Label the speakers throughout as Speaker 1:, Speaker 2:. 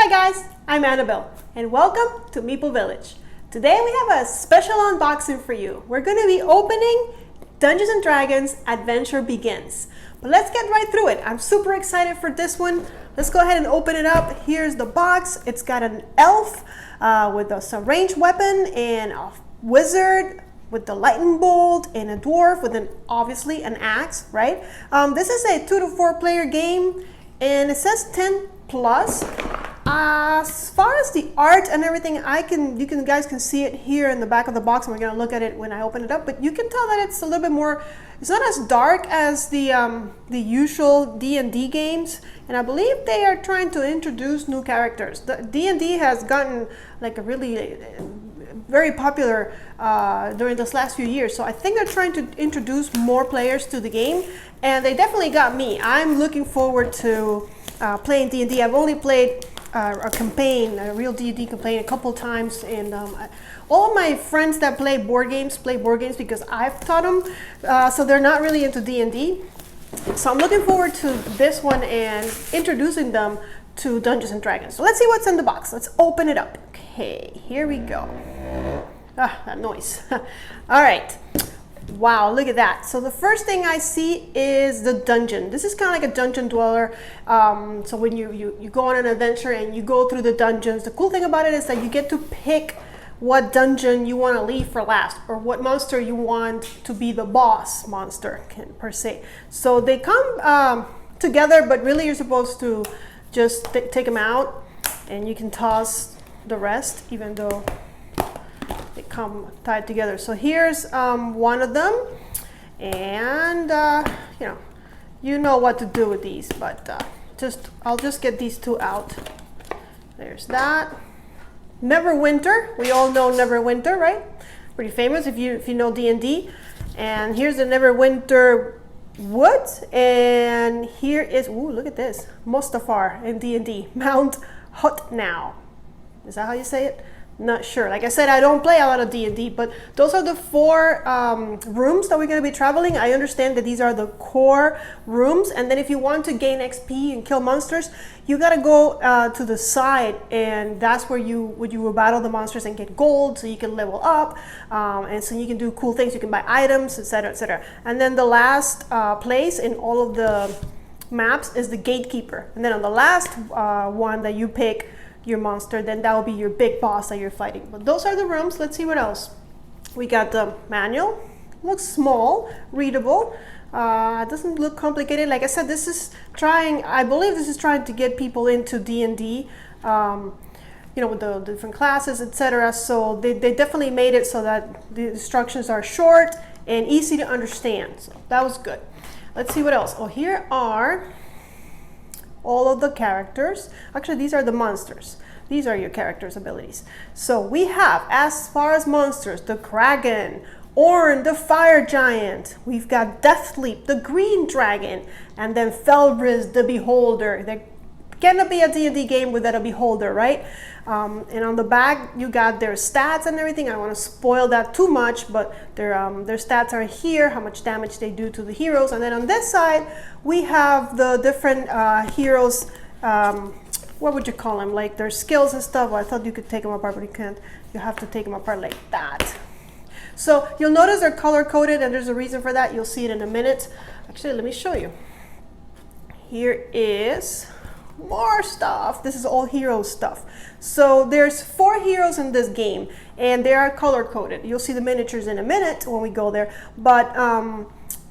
Speaker 1: guys, I'm Annabelle and welcome to Meeple Village. Today we have a special unboxing for you. We're going to be opening Dungeons and Dragons Adventure Begins. But let's get right through it. I'm super excited for this one. Let's go ahead and open it up. Here's the box. It's got an elf with a ranged weapon and a wizard with the lightning bolt and a dwarf with obviously an axe, right? This is a 2 to 4 player game and it says 10 plus. As far as the art and everything, you guys can see it here in the back of the box, and we're gonna look at it when I open it up. But you can tell that it's a little bit more. It's not as dark as the usual D&D games, and I believe they are trying to introduce new characters. The D&D has gotten like a really very popular during this last few years, so I think they're trying to introduce more players to the game, and they definitely got me. I'm looking forward to playing D&D. I've only played a campaign, a real D&D campaign, a couple times, and all of my friends that play board games because I've taught them, so they're not really into D&D. So I'm looking forward to this one and introducing them to Dungeons and Dragons. So let's see what's in the box. Let's open it up. Okay, here we go. That noise. All right. Wow, look at that. So the first thing I see is the dungeon. This is kind of like a dungeon dweller. So when you go on an adventure and you go through the dungeons, the cool thing about it is that you get to pick what dungeon you want to leave for last, or what monster you want to be the boss monster per se. So they come together, but really you're supposed to just take them out, and you can toss the rest, even though they come tied together. So here's one of them, and you know what to do with these, but I'll just get these two out. There's that. Neverwinter, we all know Neverwinter, right? Pretty famous if you know D&D. And here's the Neverwinter Woods, and here is, ooh, look at this, Mustafar in D&D, Mount Hutnow. Is that how you say it? Not sure. Like I said, I don't play a lot of D&D, but those are the 4 rooms that we're going to be traveling. I understand that these are the core rooms, and then if you want to gain XP and kill monsters, you got to go to the side, and that's where you will battle the monsters and get gold, so you can level up, and so you can do cool things. You can buy items, etc., etc. And then the last place in all of the maps is the gatekeeper, and then on the last one that you pick your monster, then that will be your big boss that you're fighting. But those are the rooms. Let's see what else. We got the manual. Looks small, readable. It doesn't look complicated. Like I said, I believe this is trying to get people into D&D, with the different classes, etc. So they definitely made it so that the instructions are short and easy to understand. So that was good. Let's see what else. Oh, here are all of the characters. Actually, these are the monsters. These are your characters' abilities. So we have, as far as monsters, the Kraken, Orn, the Fire Giant. We've got Deathleap, the Green Dragon, and then Felbriz, the Beholder. There cannot be a D&D game without a Beholder, right? And on the back, you got their stats and everything. I don't want to spoil that too much, but their stats are here, how much damage they do to the heroes. And then on this side, we have the different heroes, what would you call them? Like their skills and stuff. Well, I thought you could take them apart, but you can't. You have to take them apart like that. So you'll notice they're color-coded, and there's a reason for that. You'll see it in a minute. Actually, let me show you. Here is more stuff. This is all hero stuff. So there's 4 heroes in this game, and they are color-coded. You'll see the miniatures in a minute when we go there. But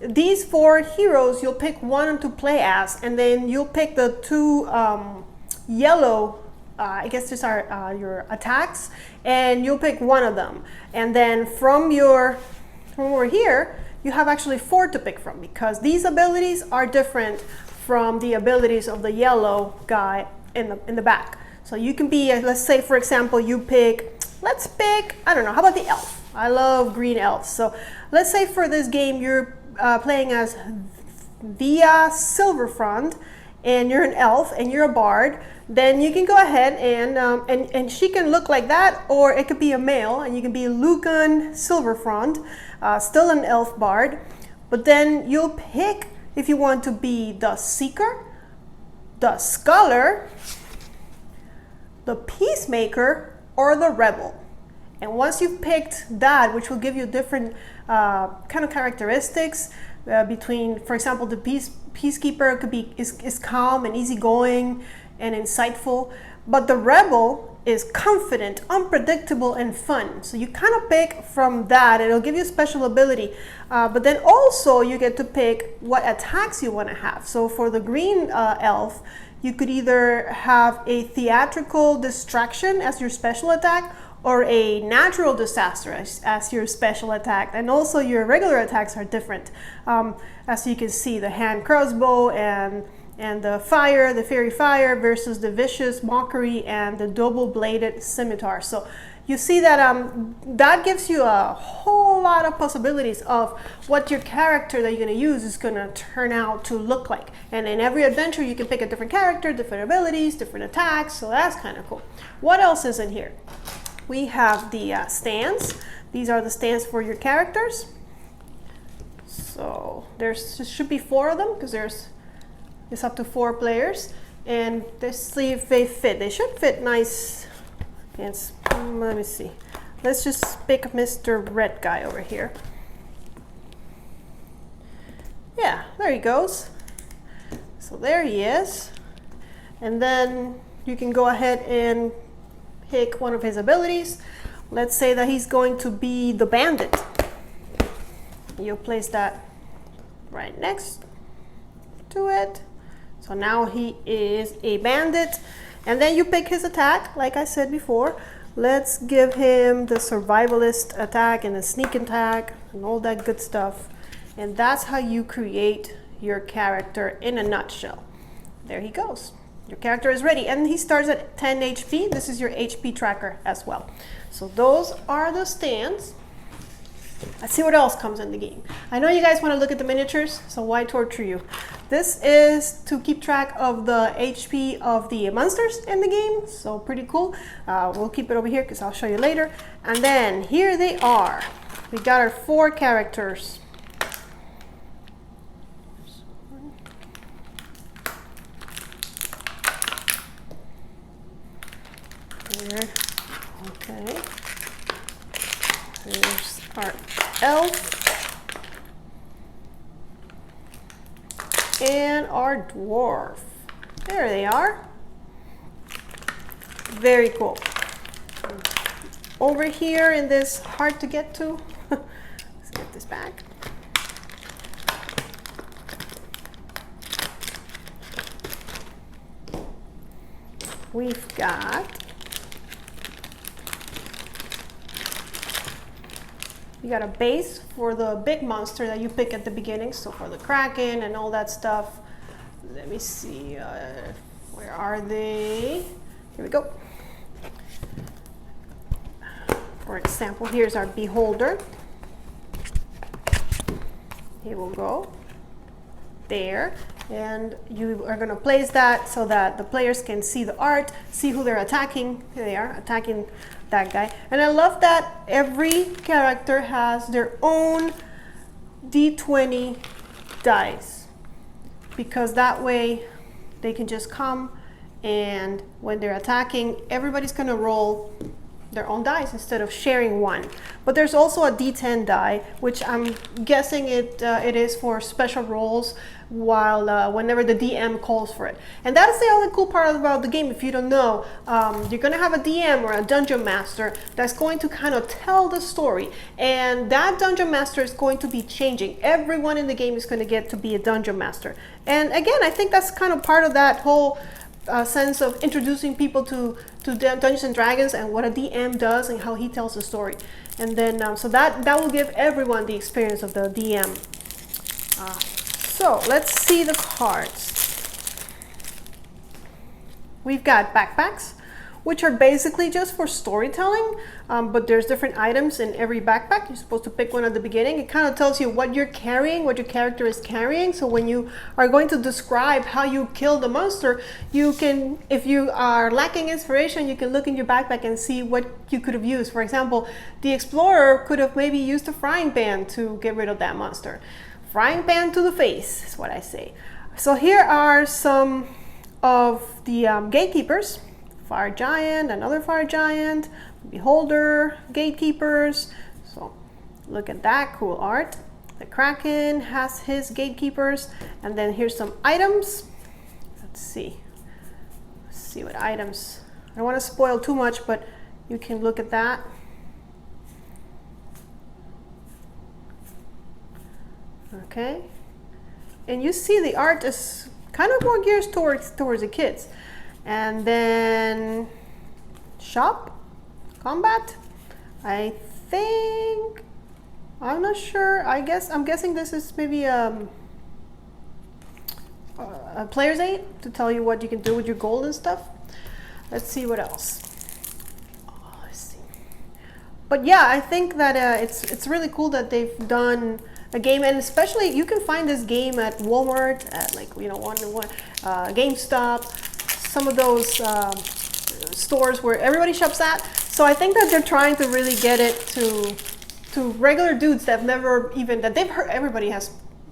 Speaker 1: these 4 heroes, you'll pick one to play as, and then you'll pick the 2 yellow, I guess these are your attacks, and you'll pick one of them. And then from over here, you have actually 4 to pick from, because these abilities are different from the abilities of the yellow guy in the back. So you can be, let's say for example, let's pick, I don't know, how about the elf? I love green elves. So let's say for this game, you're playing as Via Silverfront, and you're an elf and you're a bard. Then you can go ahead and she can look like that, or it could be a male, and you can be Lucan Silverfront, still an elf bard. But then you'll pick if you want to be the Seeker, the Scholar, the peacemaker, or the rebel. And once you've picked that, which will give you different kind of characteristics between, for example, the peacekeeper could be is calm and easygoing and insightful, but the rebel is confident, unpredictable, and fun. So you kind of pick from that, and it'll give you a special ability. But then also you get to pick what attacks you want to have. So for the green elf, you could either have a theatrical distraction as your special attack, or a natural disaster as your special attack. And also your regular attacks are different. As you can see, the hand crossbow and the fire, the fairy fire, versus the vicious mockery and the double-bladed scimitar. So you see that that gives you a whole lot of possibilities of what your character that you're going to use is going to turn out to look like. And in every adventure, you can pick a different character, different abilities, different attacks. So that's kind of cool. What else is in here? We have the stands. These are the stands for your characters. So there should be 4 of them because it's up to 4 players. And let's see if they fit. They should fit nice. Yes. Let me see. Let's just pick Mr. Red guy over here. Yeah, there he goes. So there he is. And then you can go ahead and pick one of his abilities. Let's say that he's going to be the bandit. You'll place that right next to it. So now he is a bandit. And then you pick his attack, like I said before. Let's give him the survivalist attack and the sneak attack and all that good stuff. And that's how you create your character in a nutshell. There he goes. Your character is ready, and he starts at 10 HP. This is your HP tracker as well. So those are the stands. Let's see what else comes in the game. I know you guys want to look at the miniatures, so why torture you? This is to keep track of the HP of the monsters in the game, so pretty cool. We'll keep it over here because I'll show you later. And then here they are. We got our 4 characters. Okay. Here's our elf and our dwarf. There they are. Very cool. Over here in this hard to get to, let's get this back. We've got you got a base for the big monster that you pick at the beginning, so for the Kraken and all that stuff. Let me see, where are they? Here we go. For example, here's our beholder. Here we'll go. There. And you are going to place that so that the players can see the art, see who they're attacking. Here they are, attacking that guy. And I love that every character has their own D20 dice, because that way they can just come, and when they're attacking, everybody's going to roll their own dice instead of sharing one. But there's also a D10 die, which I'm guessing it is for special rolls while whenever the DM calls for it. And that's the only cool part about the game. If you don't know, you're going to have a DM or a dungeon master that's going to kind of tell the story, and that dungeon master is going to be changing. Everyone in the game is going to get to be a dungeon master. And again, I think that's kind of part of that whole sense of introducing people to Dungeons and Dragons and what a DM does and how he tells the story. And then so that will give everyone the experience of the DM. So let's see the cards. We've got backpacks, which are basically just for storytelling, but there's different items in every backpack. You're supposed to pick one at the beginning. It kind of tells you what you're carrying, what your character is carrying. So when you are going to describe how you kill the monster, you can, if you are lacking inspiration, you can look in your backpack and see what you could have used. For example, the explorer could have maybe used a frying pan to get rid of that monster. Frying pan to the face is what I say. So here are some of the gatekeepers fire giant, another fire giant, beholder, gatekeepers. So look at that cool art. The Kraken has his gatekeepers, and then here's some items. Let's see what items. I don't want to spoil too much, but you can look at that. Okay, and you see the art is kind of more geared towards the kids. And then shop, combat. I'm not sure. I'm guessing this is maybe a player's aid to tell you what you can do with your gold and stuff. Let's see what else. Oh, let's see. But yeah, I think that it's really cool that they've done a game, and especially you can find this game at Walmart, at like GameStop, some of those stores where everybody shops at. So I think that they're trying to really get it to regular dudes that have never even, that they've heard,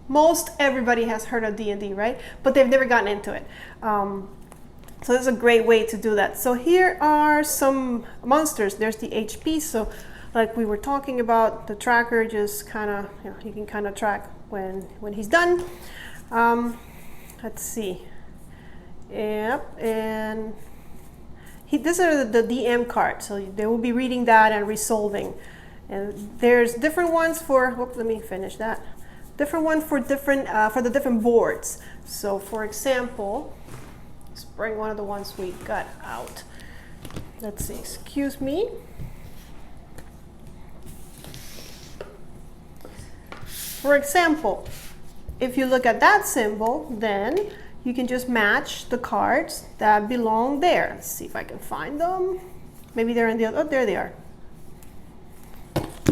Speaker 1: most everybody has heard of D&D, right? But they've never gotten into it. So this is a great way to do that. So here are some monsters. There's the HP. So like we were talking about, the tracker just kind of, you can kind of track when he's done. Let's see. Yep, and these are the DM cards. So they will be reading that and resolving. And there's different ones for, let me finish that. Different one for the different boards. So for example, let's bring one of the ones we got out. Let's see, excuse me. For example, if you look at that symbol, then you can just match the cards that belong there. Let's see if I can find them. Maybe they're in the other, oh, there they are.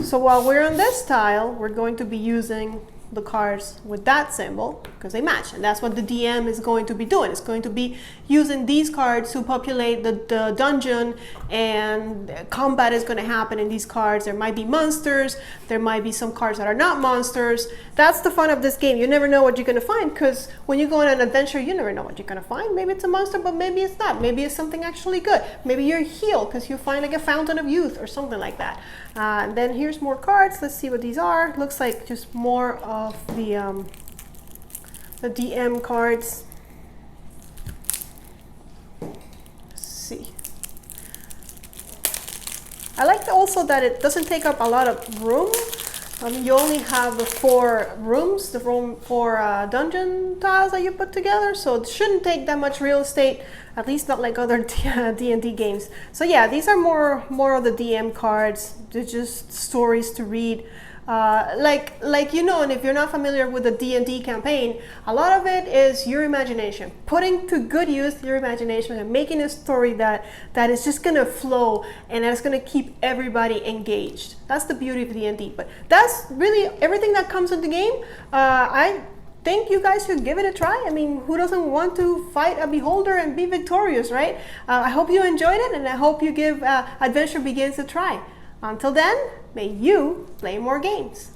Speaker 1: So while we're on this tile, we're going to be using the cards with that symbol because they match, and that's what the DM is going to be doing. It's going to be using these cards to populate the dungeon, and combat is going to happen in these cards. There might be monsters, there might be some cards that are not monsters. That's the fun of this game. You never know what you're going to find, because when you go on an adventure, you never know what you're going to find. Maybe it's a monster, but maybe it's not. Maybe it's something actually good. Maybe you're healed because you find like a fountain of youth or something like that. And then here's more cards. Let's see what these are. Looks like just more of the DM cards. Let's see. I like also that it doesn't take up a lot of room. You only have the 4 rooms, the 4 dungeon tiles that you put together, so it shouldn't take that much real estate, at least not like other D&D games. So yeah, these are more of the DM cards. They're just stories to read. Like you know, and if you're not familiar with the D&D campaign, a lot of it is your imagination, putting to good use your imagination and making a story that is just gonna flow and that's gonna keep everybody engaged. That's the beauty of D&D. But that's really everything that comes in the game. I think you guys should give it a try. I mean, who doesn't want to fight a beholder and be victorious, right? I hope you enjoyed it, and I hope you give Adventure Begins a try. Until then, may you play more games.